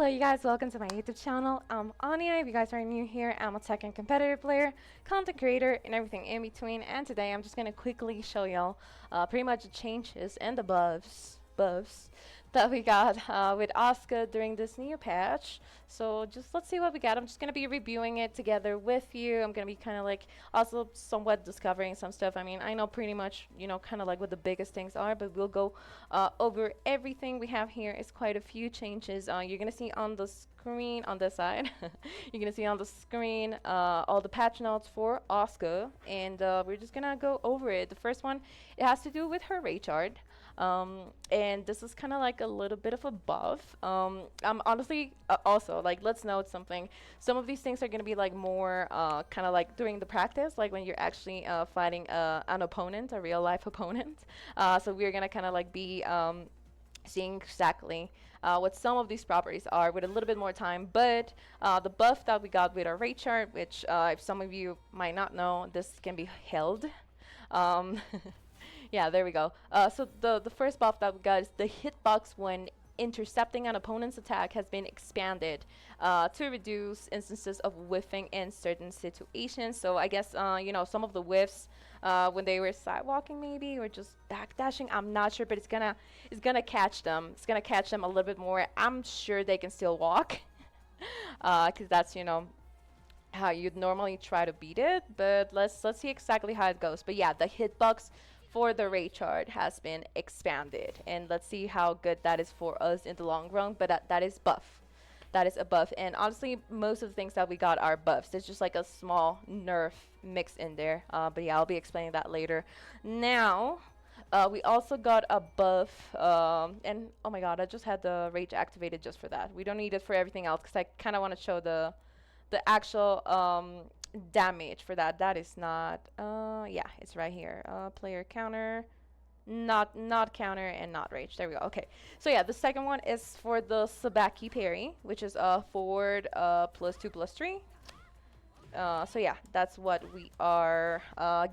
Hello you guys, welcome to my YouTube channel. I'm Anya. If you guys are new here, I'm a Tekken competitive player, content creator, and everything in between. And today I'm just gonna quickly show y'all pretty much the changes and the buffs that we got with Asuka during this new patch. So just let's see what we got. I'm just gonna be reviewing it together with you. I'm gonna be kind of like also somewhat discovering some stuff. I mean, I know pretty much, you know, kind of like what the biggest things are, but we'll go over everything we have here. Is quite a few changes. You're gonna see on the screen on this side. You're gonna see on the screen all the patch notes for Asuka, and we're just gonna go over it. The first one, it has to do with her Rayart. And this is kind of like a little bit of a buff. I'm honestly also like, let's note something. Some of these things are going to be like more kind of like during the practice, like when you're actually fighting an opponent, a real life opponent. So we're going to kind of like be seeing exactly what some of these properties are with a little bit more time. But the buff that we got with our Rayart, which if some of you might not know, this can be held. Yeah, there we go. So the first buff that we got is the hitbox when intercepting an opponent's attack has been expanded to reduce instances of whiffing in certain situations. So I guess you know, some of the whiffs when they were sidewalking maybe or just backdashing, I'm not sure, but it's gonna catch them. It's gonna catch them a little bit more. I'm sure they can still walk because that's, you know, how you'd normally try to beat it. But let's see exactly how it goes. But yeah, the hitbox for the Rayart has been expanded, and let's see how good that is for us in the long run. But that is buff. That is a buff, and honestly most of the things that we got are buffs. There's just like a small nerf mix in there, but yeah, I'll be explaining that later. Now we also got a buff, and oh my god, I just had the rage activated just for that. We don't need it for everything else because I kind of want to show the actual damage for that. That is not yeah, it's right here. Player counter, not counter, and not rage. There we go. Okay, so yeah, the second one is for the Saaki parry, which is forward +2/+3. So yeah, that's what we are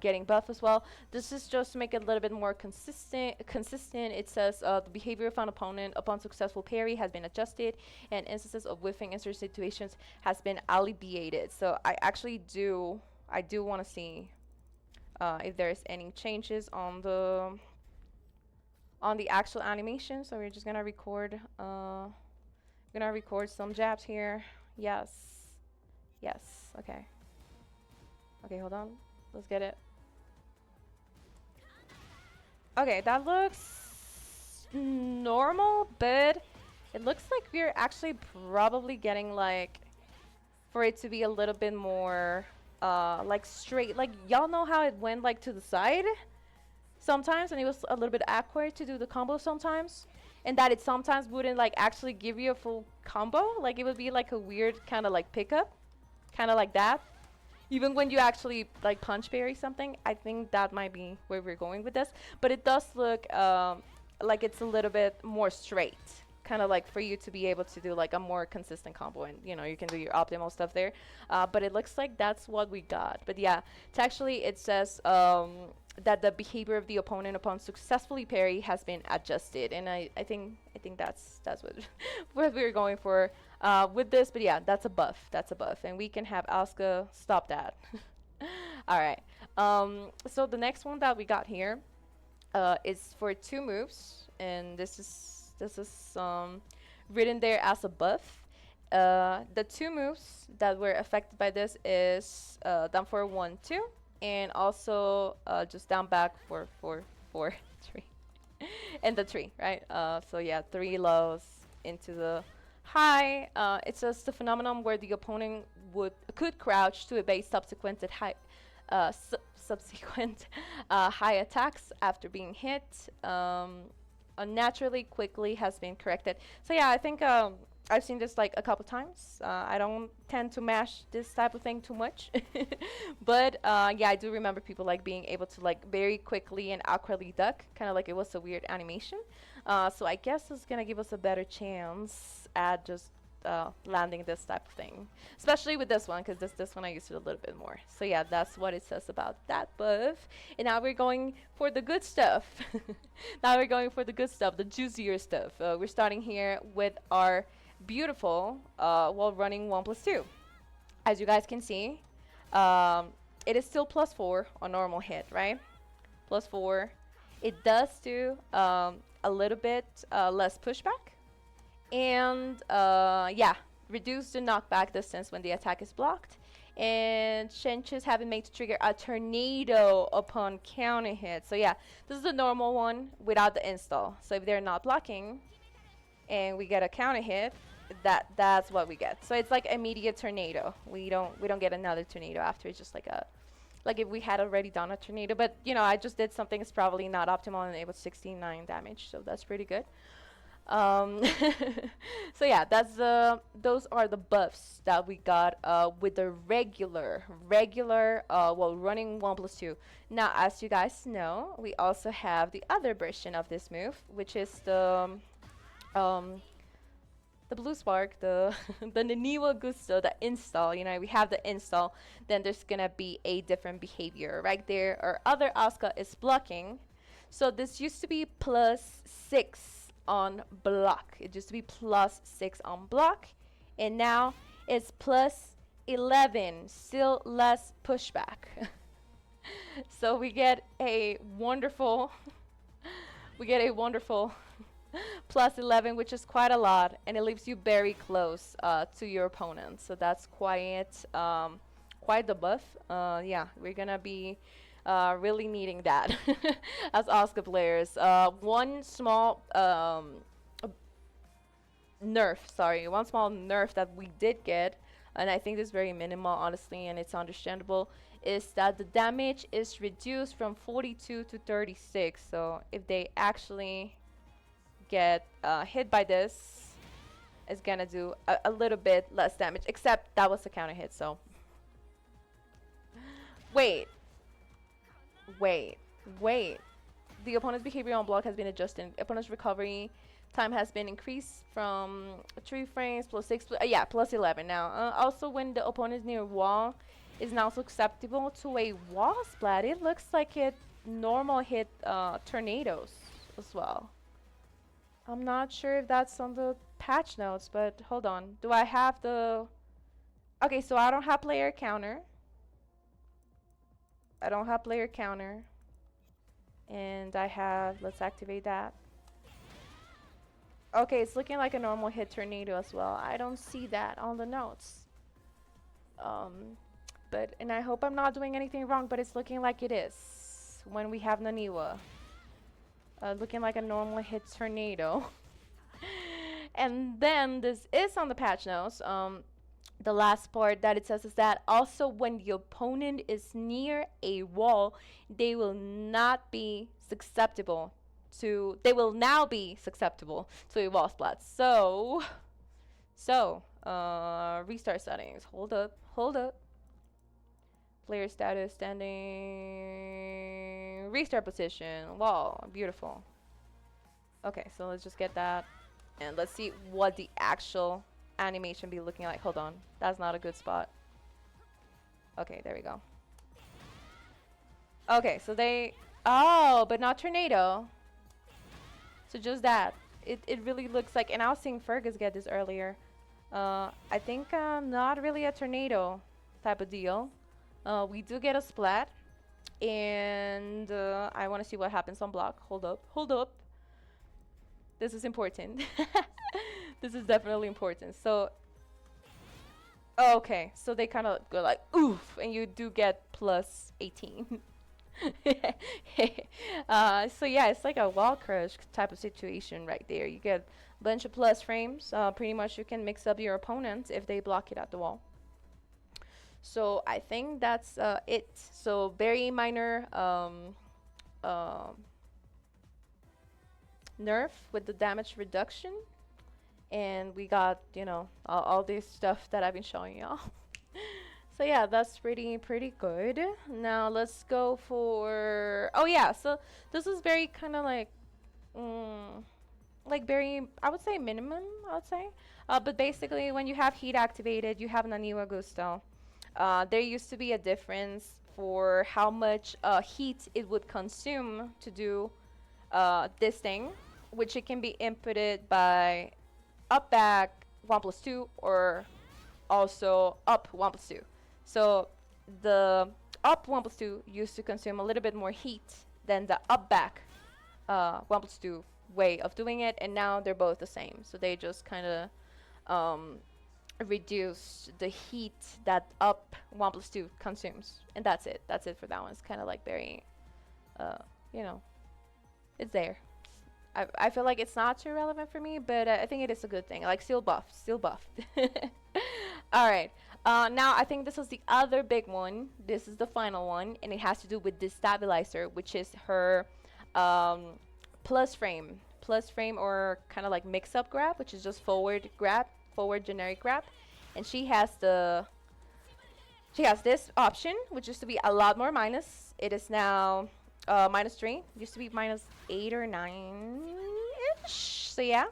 getting buff as well. This is just to make it a little bit more consistent. It says the behavior of an opponent upon successful parry has been adjusted, and instances of whiffing in certain situations has been alleviated. So I actually do want to see if there's any changes on the actual animation. So we're just gonna record some jabs here. Yes, okay. Okay, hold on. Let's get it. Okay, that looks normal, but it looks like we're actually probably getting like, for it to be a little bit more like straight. Like, y'all know how it went like to the side sometimes, and it was a little bit awkward to do the combo sometimes, and that it sometimes wouldn't like actually give you a full combo. Like, it would be like a weird kind of like pickup. Kind of like that, even when you actually like punch parry something. I think that might be where we're going with this, but it does look like it's a little bit more straight, kind of like for you to be able to do like a more consistent combo, and you know, you can do your optimal stuff there. But it looks like that's what we got. But yeah, textually it says that the behavior of the opponent upon successfully parry has been adjusted, and I think that's what what we're going for with this. But yeah, that's a buff, and we can have Asuka stop that. All right, so the next one that we got here is for 2 moves, and this is written there as a buff. The 2 moves that were affected by this is down for 1, 2, and also just down back for 4, 3, and the 3, right? So yeah, 3 lows into the high. It says the phenomenon where the opponent could crouch to evade subsequent high attacks after being hit unnaturally quickly has been corrected. So yeah, I think I've seen this like a couple times. I don't tend to mash this type of thing too much, but yeah, I do remember people like being able to like very quickly and awkwardly duck, kind of like it was a weird animation. So I guess it's gonna give us a better chance at just landing this type of thing, especially with this one, because this one I used it a little bit more. So yeah, that's what it says about that buff. And now we're going for the good stuff. Now we're going for the good stuff, the juicier stuff. We're starting here with our beautiful while running 1+2. As you guys can see, um, it is still +4 on normal hit, right? +4. It does do a little bit less pushback, and yeah, reduce the knockback distance when the attack is blocked. And Shenches have been made to trigger a tornado upon counter hit. So yeah, this is the normal one without the install. So if they're not blocking and we get a counter hit, that's what we get. So it's like immediate tornado. We don't get another tornado after. It's just like if we had already done a tornado. But you know, I just did something that's probably not optimal, and it was 69 damage. So that's pretty good. Um, so yeah, those are the buffs that we got with the regular well, running 1+2. Now, as you guys know, we also have the other version of this move, which is um, the blue spark, the the Naniwa Gusto, the install. You know, we have the install, then there's gonna be a different behavior right there. Our other Asuka is blocking, so this used to be +6 on block. It used to be +6 on block, and now it's +11, still less pushback. So we get a wonderful +11, which is quite a lot, and it leaves you very close to your opponent. So that's quite the buff. Yeah, we're gonna be really needing that as Asuka players. One small nerf that we did get, and I think this is very minimal, honestly, and it's understandable, is that the damage is reduced from 42 to 36. So if they actually get hit by this, it's gonna do a little bit less damage, except that was a counter hit. So wait. The opponent's behavior on block has been adjusted. Opponent's recovery time has been increased from 3 frames +6, yeah, +11 now. Also, when the opponent is near wall, is now susceptible to a wall splat. It looks like it normal hit tornadoes as well. I'm not sure if that's on the patch notes, but hold on. Do I have the... Okay, so I don't have player counter. And I have, let's activate that. Okay, it's looking like a normal hit tornado as well. I don't see that on the notes. And I hope I'm not doing anything wrong, but it's looking like it is when we have Naniwa. Looking like a normal hit tornado. And then this is on the patch notes. The last part that it says is that also when the opponent is near a wall, they will now be susceptible to a wall splat. So restart settings. Hold up. Player status, standing, restart position, wall, beautiful. Okay, so let's just get that, and let's see what the actual animation be looking like. Hold on, that's not a good spot. Okay, there we go. Okay, so but not tornado. So just that. It really looks like, and I was seeing Fergus get this earlier. I think not really a tornado type of deal. We do get a splat, and I want to see what happens on block. Hold up. This is important. This is definitely important. So, okay, so they kind of go like, oof, and you do get +18. So yeah, it's like a wall crush type of situation right there. You get a bunch of plus frames. Pretty much you can mix up your opponents if they block it at the wall. So I think that's it. So very minor nerf with the damage reduction, and we got, you know, all this stuff that I've been showing y'all. So yeah, that's pretty good. Now let's go for, oh yeah, so this is very kind of like very, I would say minimum, but basically when you have heat activated, you have Naniwa Gusto. There used to be a difference for how much heat it would consume to do this thing, which it can be inputted by up back, 1 plus 2, or also up 1 plus 2. So the up 1 plus 2 used to consume a little bit more heat than the up back 1 plus 2 way of doing it, and now they're both the same. So they just kind of um, reduce the heat that up 1 plus 2 consumes, and that's it. That's it for that one. It's kind of like very, uh, you know, it's there. I feel like it's not too relevant for me, but I think it is a good thing. Like still buffed, still buffed. All right. Now I think this is the other big one. This is the final one, and it has to do with this stabilizer, which is her um, plus frame, or kind of like mix-up grab, which is just forward grab, forward generic grab, and she has this option, which used to be a lot more minus. It is now -3. Used to be -8 or 9-ish. So yeah,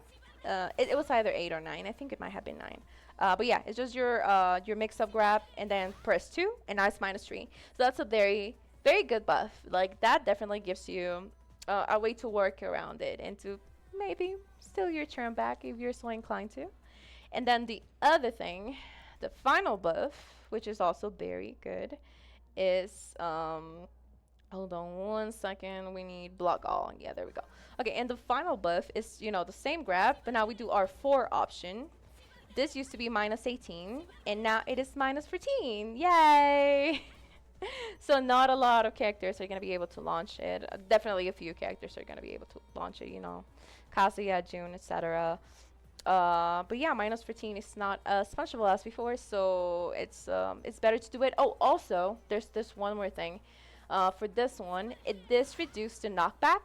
it was either 8 or 9. I think it might have been 9. But yeah, it's just your mix-up grab and then press 2, and now it's -3. So that's a very, very good buff. Like that definitely gives you a way to work around it and to maybe steal your turn back if you're so inclined to. And then the other thing, the final buff, which is also very good, is hold on 1 second. We need block all. Yeah, there we go. Okay, and the final buff is, you know, the same grab, but now we do our 4 option. This used to be -18, and now it is -14. Yay! So not a lot of characters are going to be able to launch it. Definitely a few characters are going to be able to launch it, you know. Kazuya, June, etc. But yeah, -14 is not as punchable as before, so it's better to do it. Oh, also, there's this one more thing. For this one, it is reduced to knockback.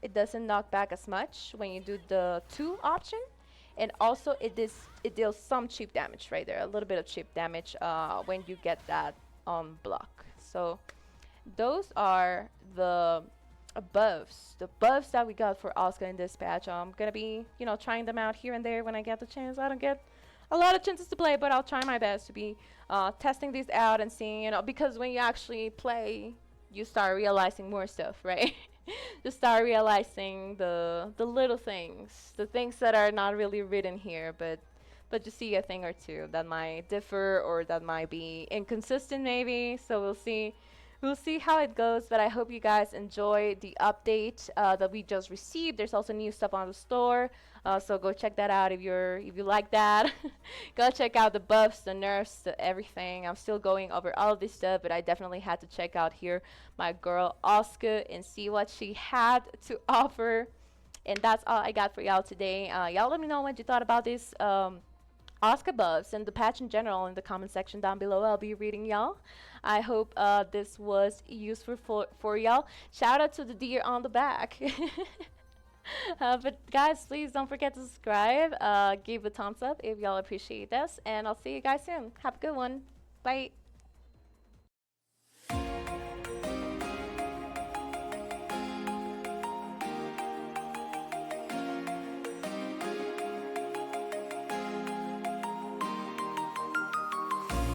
It doesn't knock back as much when you do the 2 option. And also it deals some cheap damage right there, a little bit of cheap damage when you get that on block. So those are the buffs that we got for Asuka in this patch. I'm gonna be, you know, trying them out here and there when I get the chance. I don't get a lot of chances to play, but I'll try my best to be testing these out and seeing, you know, because when you actually play, you start realizing more stuff, right? You start realizing the little things, the things that are not really written here, but you see a thing or two that might differ or that might be inconsistent maybe. So we'll see how it goes, but I hope you guys enjoy the update that we just received. There's also new stuff on the store, so go check that out if you like that. Go check out the buffs, the nerfs, the everything. I'm still going over all of this stuff, but I definitely had to check out here my girl Asuka and see what she had to offer. And that's all I got for y'all today. Y'all let me know what you thought about this Asuka buffs and the patch in general in the comment section down below. I'll be reading y'all. I hope this was useful for y'all. Shout out to the deer on the back. But guys, please don't forget to subscribe. Give a thumbs up if y'all appreciate this. And I'll see you guys soon. Have a good one. Bye.